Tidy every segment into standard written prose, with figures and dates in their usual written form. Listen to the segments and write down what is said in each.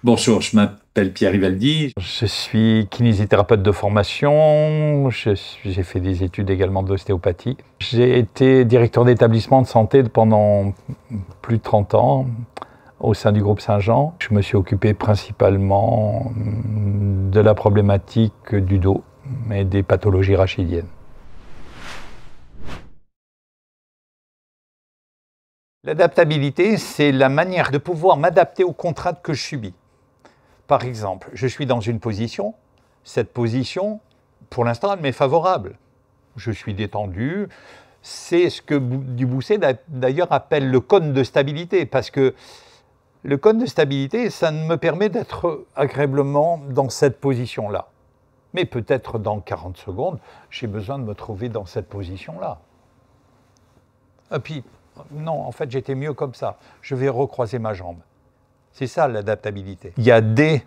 Bonjour, je m'appelle Pierre Rivaldi. Je suis kinésithérapeute de formation, j'ai fait des études également d'ostéopathie. J'ai été directeur d'établissement de santé pendant plus de 30 ans au sein du groupe Saint-Jean. Je me suis occupé principalement de la problématique du dos et des pathologies rachidiennes. L'adaptabilité, c'est la manière de pouvoir m'adapter aux contraintes que je subis. Par exemple, je suis dans une position, cette position, pour l'instant, elle m'est favorable. Je suis détendu. C'est ce que Dubousset d'ailleurs appelle le cône de stabilité, parce que le cône de stabilité, ça me permet d'être agréablement dans cette position-là. Mais peut-être dans 40 secondes, j'ai besoin de me trouver dans cette position-là. Et puis, non, en fait, j'étais mieux comme ça. Je vais recroiser ma jambe. C'est ça l'adaptabilité. Il y a des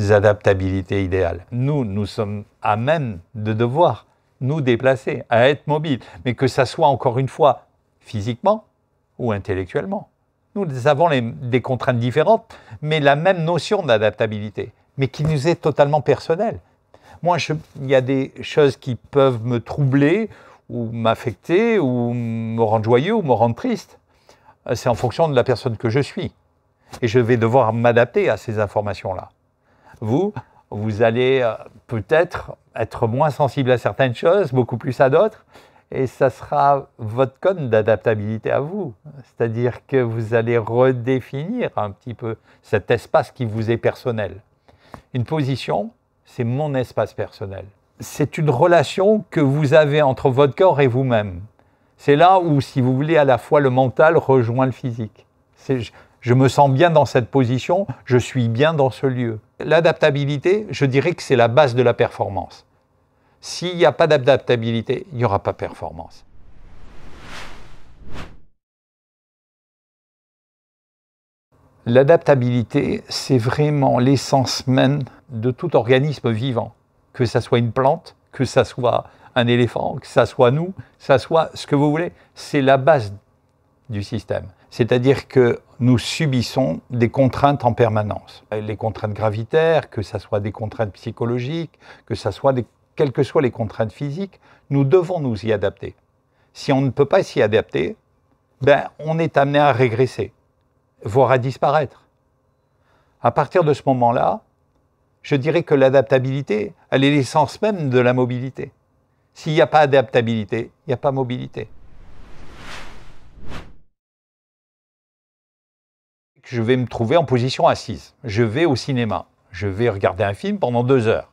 adaptabilités idéales. Nous sommes à même de devoir nous déplacer, à être mobiles, mais que ça soit encore une fois physiquement ou intellectuellement. Nous avons des contraintes différentes, mais la même notion d'adaptabilité, mais qui nous est totalement personnelle. Moi, il y a des choses qui peuvent me troubler ou m'affecter ou me rendre joyeux ou me rendre triste. C'est en fonction de la personne que je suis. Et je vais devoir m'adapter à ces informations-là. Vous allez peut-être être moins sensible à certaines choses, beaucoup plus à d'autres, et ça sera votre cône d'adaptabilité à vous. C'est-à-dire que vous allez redéfinir un petit peu cet espace qui vous est personnel. Une position, c'est mon espace personnel. C'est une relation que vous avez entre votre corps et vous-même. C'est là où, si vous voulez, à la fois le mental rejoint le physique. Je me sens bien dans cette position, je suis bien dans ce lieu. L'adaptabilité, je dirais que c'est la base de la performance. S'il n'y a pas d'adaptabilité, il n'y aura pas de performance. L'adaptabilité, c'est vraiment l'essence même de tout organisme vivant. Que ça soit une plante, que ça soit un éléphant, que ça soit nous, que ça soit ce que vous voulez, c'est la base du système. C'est-à-dire que nous subissons des contraintes en permanence. Les contraintes gravitaires, que ce soit des contraintes psychologiques, que ce soit quelles que soient les contraintes physiques, nous devons nous y adapter. Si on ne peut pas s'y adapter, on est amené à régresser, voire à disparaître. À partir de ce moment-là, je dirais que l'adaptabilité, elle est l'essence même de la mobilité. S'il n'y a pas d'adaptabilité, il n'y a pas de mobilité. Je vais me trouver en position assise. Je vais au cinéma. Je vais regarder un film pendant 2 heures.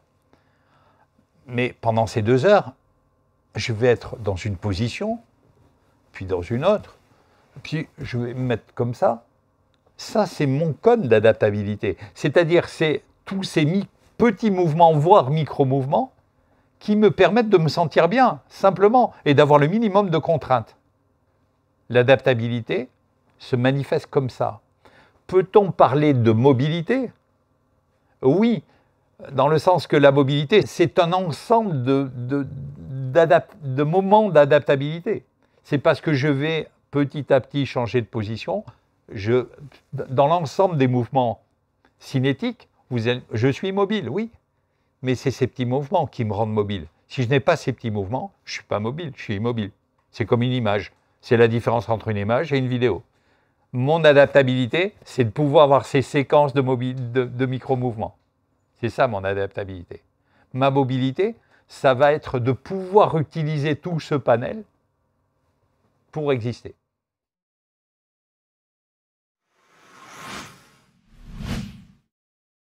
Mais pendant ces 2 heures, je vais être dans une position, puis dans une autre, puis je vais me mettre comme ça. Ça, c'est mon cône d'adaptabilité. C'est-à-dire, c'est tous ces petits mouvements, voire micro-mouvements, qui me permettent de me sentir bien, simplement, et d'avoir le minimum de contraintes. L'adaptabilité se manifeste comme ça. Peut-on parler de mobilité? Oui, dans le sens que la mobilité, c'est un ensemble de moments d'adaptabilité. C'est parce que je vais petit à petit changer de position. Dans l'ensemble des mouvements cinétiques, je suis mobile, oui. Mais c'est ces petits mouvements qui me rendent mobile. Si je n'ai pas ces petits mouvements, je ne suis pas mobile, je suis immobile. C'est comme une image. C'est la différence entre une image et une vidéo. Mon adaptabilité, c'est de pouvoir avoir ces séquences de micro-mouvements. C'est ça mon adaptabilité. Ma mobilité, ça va être de pouvoir utiliser tout ce panel pour exister.